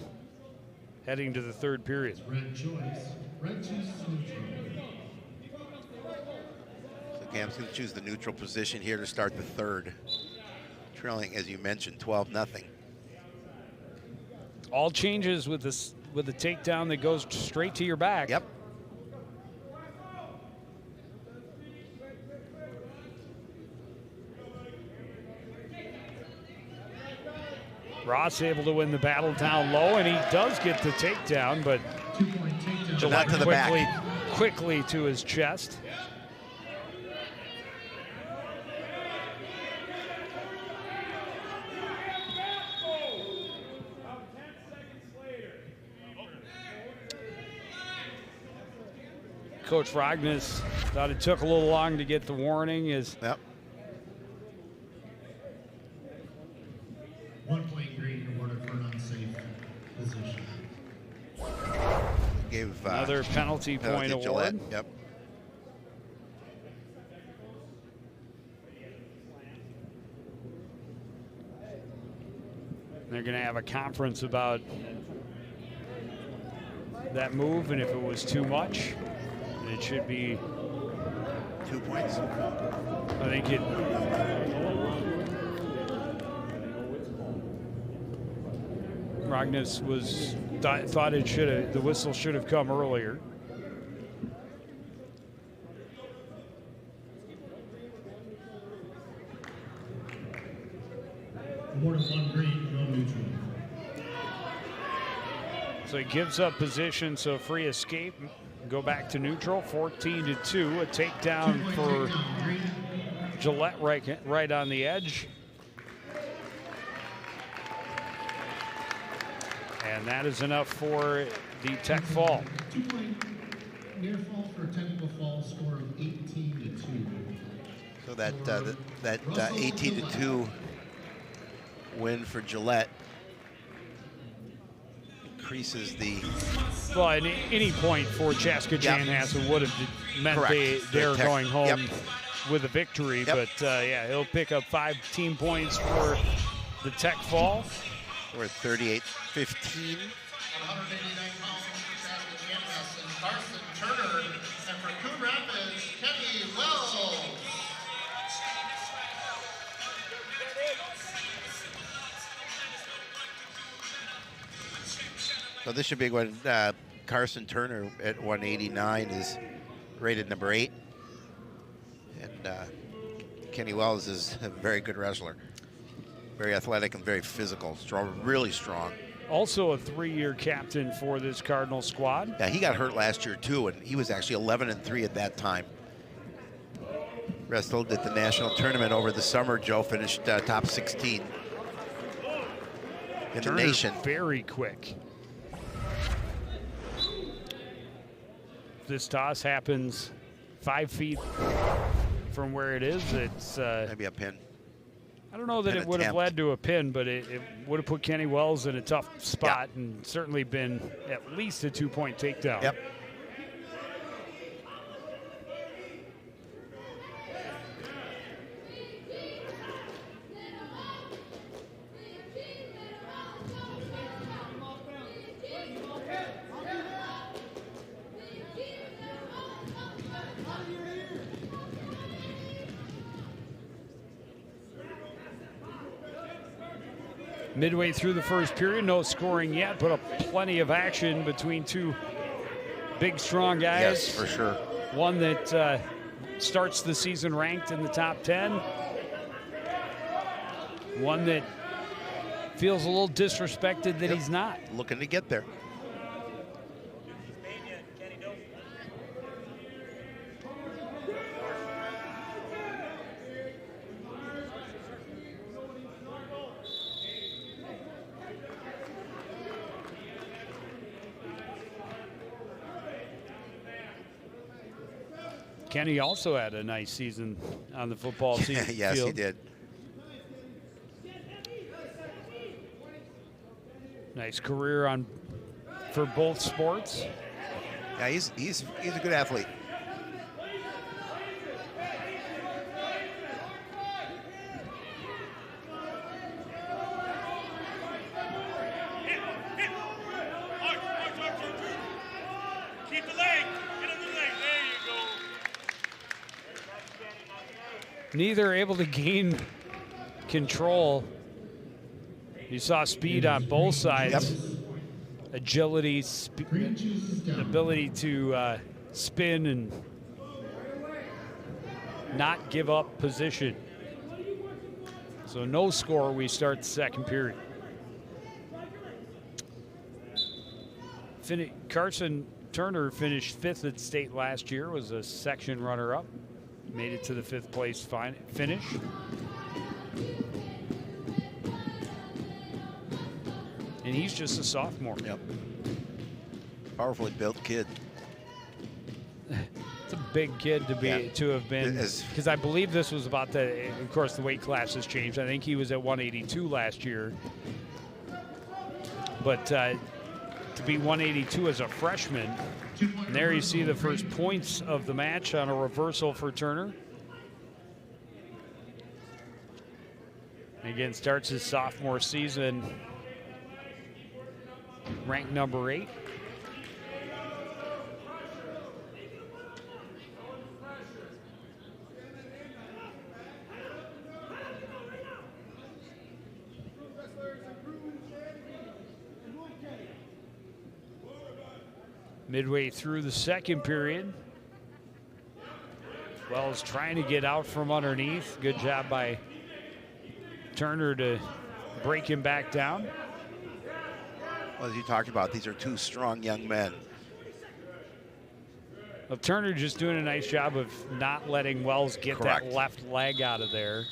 heading to the third period. Red choice. Red chooses neutral. So Cam's going to choose the neutral position here to start the third. Trailing, as you mentioned, 12-0. All changes with this with the takedown that goes straight to your back. Yep. Ross able to win the battle down low, and he does get the takedown, but 2 point takedown. Gillette Not to the back. quickly to his chest. Coach Frognes thought it took a little long to get the warning as Yep. 1 point green awarded for an unsafe position. Gave another penalty point award. Gillette. Yep. They're going to have a conference about that move, and if it was too much, it should be 2 points. I think it. Frognes was thought it should have. The whistle should have come earlier. Award of 1 green, no neutral. So he gives up position, so free escape. Go back to neutral, 14-2. A takedown for Gillette right on the edge. And that is enough for the tech fall. 2-point near fall for a technical fall score of 18-2. So that 18-2 win for Gillette increases the. Well, at any point for Chaska Chanhassen would have meant they're going home with a victory. But yeah, he'll pick up 5 team points for the tech fall. We're at 38-15. 189 pounds for Chaska Chanhassen, Carson Turner, and for Coon Rapids, Kenny Wells. So this should be when Carson Turner at 189 is rated number 8. And Kenny Wells is a very good wrestler. Very athletic and very physical, strong, really strong. Also a 3-year captain for this Cardinal squad. Yeah, he got hurt last year too, and he was actually 11-3 at that time. Wrestled at the national tournament over the summer. Joe finished top 16 in the nation. Very quick. This toss happens 5 feet from where it is. It's maybe a pin. I don't know that it would have led to a pin, but it would have put Kenny Wells in a tough spot and certainly been at least a 2-point takedown. Yep. Midway through the first period, no scoring yet, but plenty of action between 2 big, strong guys. Yes, for sure. One that starts the season ranked in the top 10. One that feels a little disrespected that he's not. Looking to get there. Kenny also had a nice season on the football field. Yes, he did. Nice career for both sports. Yeah, he's a good athlete. Keep the leg. Get on the leg. There you go. Neither able to gain control. You saw speed on both sides. Yep. Agility, ability to spin and not give up position. So no score, we start the second period. Carson Turner finished 5th at state last year, was a section runner-up. Made it to the 5th place finish. And he's just a sophomore. Yep. Powerfully built kid. It's a big kid to have been, because I believe this was about of course the weight class has changed. I think he was at 182 last year. But to be 182 as a freshman, and there you see the first points of the match on a reversal for Turner. Again, starts his sophomore season ranked number 8. Midway through the second period, Wells trying to get out from underneath. Good job by Turner to break him back down. Well, as you talked about, these are two strong young men. Well, Turner just doing a nice job of not letting Wells get Correct. that left leg out of there.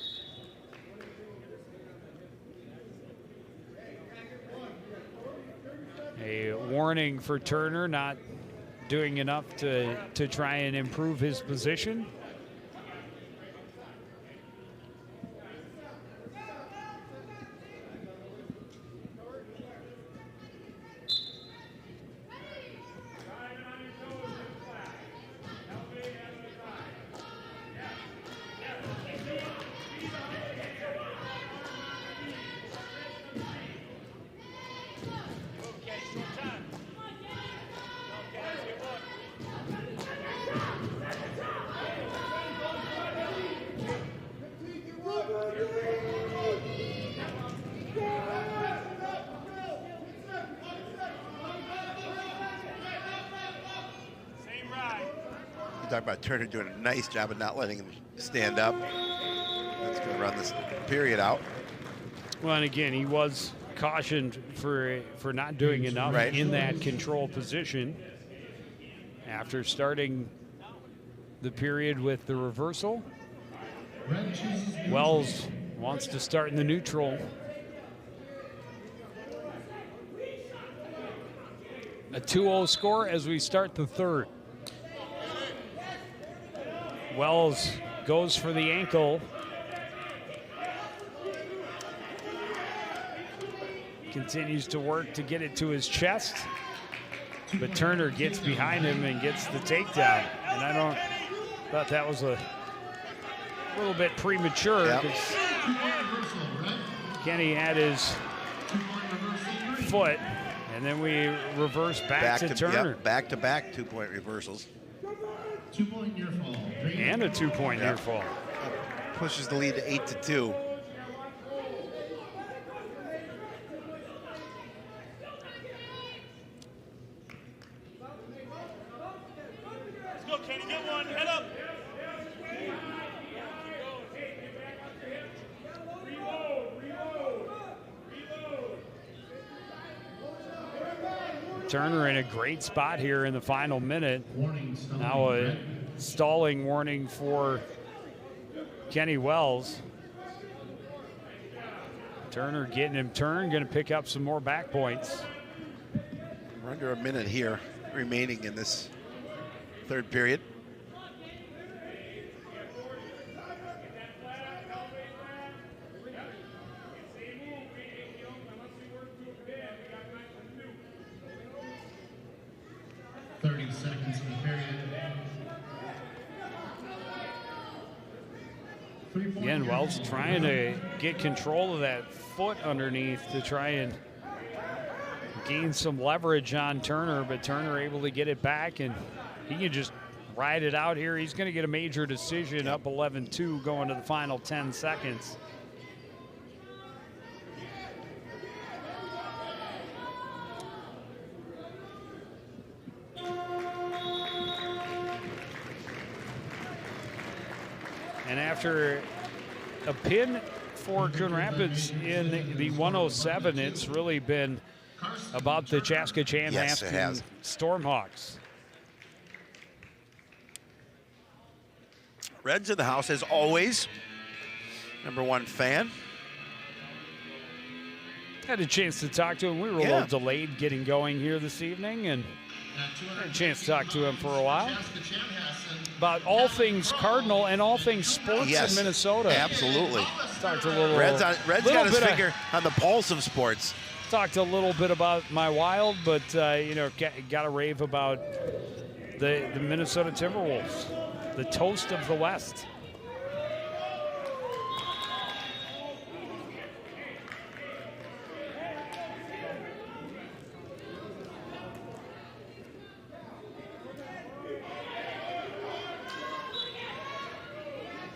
A warning for Turner, not doing enough to try and improve his position. You talk about Turner doing a nice job of not letting him stand up. That's going to run this period out. Well, and again, he was cautioned for not doing enough in that control position after starting the period with the reversal. Wells wants to start in the neutral. A 2-0 score as we start the third. Wells goes for the ankle. Continues to work to get it to his chest. But Turner gets behind him and gets the takedown. And I thought that was a little bit premature because Kenny had his foot. And then we reverse back to Turner. Yep, back-to-back 2-point reversals. 2-point near fall. And a 2-point near fall. Pushes the lead to 8-2. Let's go, Kenny. Get one. Head up. Turner in a great spot here in the final minute. Now a stalling warning for Kenny Wells. Turner getting him turned, going to pick up some more back points. We're under a minute here remaining in this third period. Again, Wells trying to get control of that foot underneath to try and gain some leverage on Turner, but Turner able to get it back, and he can just ride it out here. He's going to get a major decision, up 11-2 going to the final 10 seconds. And after a pin for Coon Rapids in the 107, it's really been about the Chaska Chanhassen Stormhawks. Reds in the house as always. #1 fan. Had a chance to talk to him. We were a little delayed getting going here this evening, and had a chance to talk to him for a while about all things Cardinal and all things sports in Minnesota. Absolutely. Talked a little. Red's got his finger on the pulse of sports. Talked a little bit about my Wild, but you know, got a rave about the Minnesota Timberwolves, the toast of the West.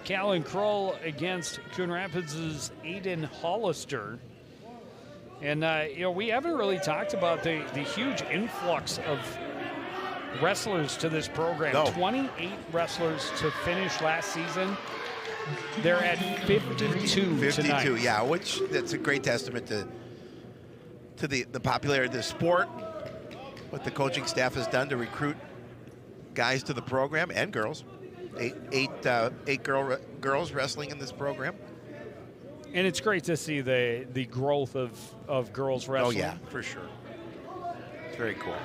Callan Kroll against Coon Rapids' Aiden Hollister. And, you know, we haven't really talked about the huge influx of wrestlers to this program. No. 28 wrestlers to finish last season. They're at 52 tonight. Yeah, which that's a great testament to the popularity of the sport, what the coaching staff has done to recruit guys to the program and girls. Eight girls wrestling in this program. And it's great to see the growth of girls wrestling. Oh yeah, for sure. It's very cool.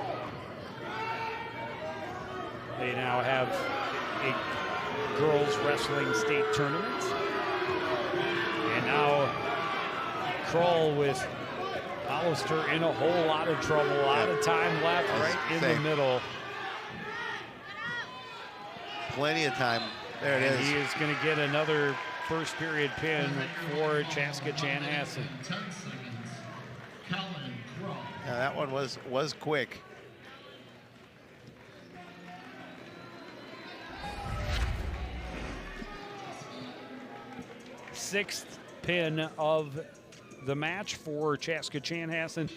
They now have a girls wrestling state tournament. And now Kroll with Hollister in a whole lot of trouble. A lot of time left right in the middle. Plenty of time. There it is. He is going to get another first period pin for Chaska Chanhassen. 10 seconds. Kellen Kroll. Yeah, that one was quick. Sixth pin of the match for Chaska Chanhassen.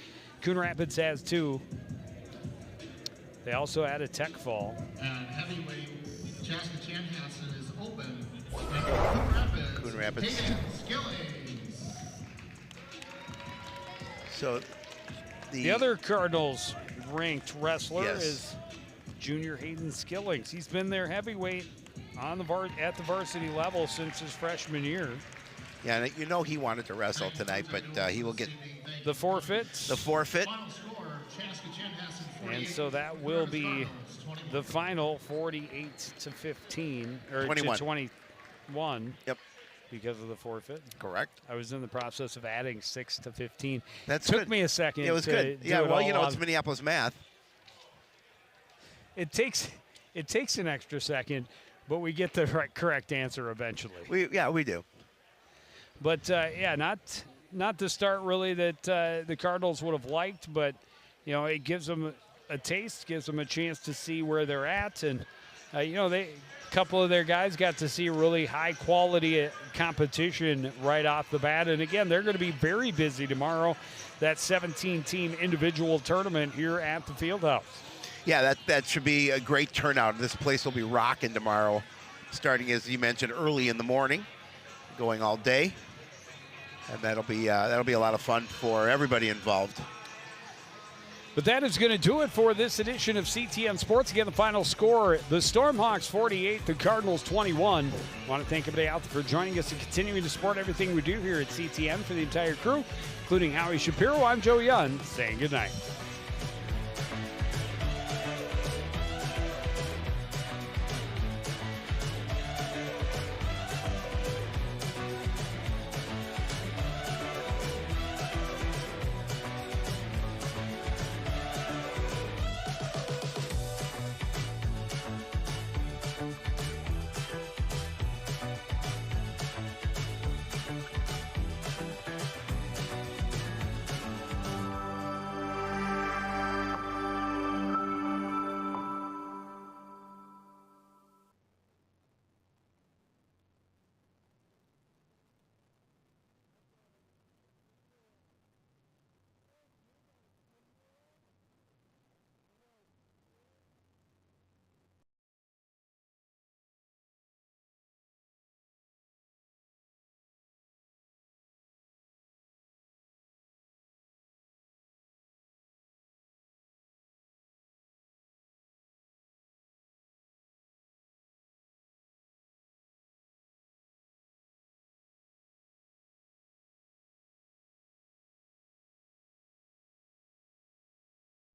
Coon Rapids has 2. They also had a tech fall. And heavyweight Chaska Chanhassen is open. And Coon Rapids. Hayden Skillings. So The other Cardinals ranked wrestler Yes. is junior Hayden Skillings. He's been their heavyweight on at the varsity level since his freshman year. Yeah, and you know he wanted to wrestle tonight, but he will get The forfeits. the forfeit. Final score, Chaska Chanhassen 48. And so that will be the final 48-15 or 21. to 21. Yep, Because of the forfeit. correct. I was in the process of adding 6 to 15. That's Took good. me a second. It was to good. do Yeah, it well, all you know, on- it's Minneapolis math. It takes an extra second, but we get the correct answer eventually. We do. But yeah, not the start really that the Cardinals would have liked, but you know, it gives them a taste, gives them a chance to see where they're at, and you know, a couple of their guys got to see really high quality competition right off the bat, and again, they're going to be very busy tomorrow. That 17-team individual tournament here at the Fieldhouse. Yeah, that should be a great turnout. This place will be rocking tomorrow, starting, as you mentioned, early in the morning, going all day. And that'll be a lot of fun for everybody involved. But that is going to do it for this edition of CTN Sports. Again, the final score, the Stormhawks 48, the Cardinals 21. I want to thank everybody out there for joining us and continuing to support everything we do here at CTN. For the entire crew, including Howie Shapiro, I'm Joe Young, saying good night.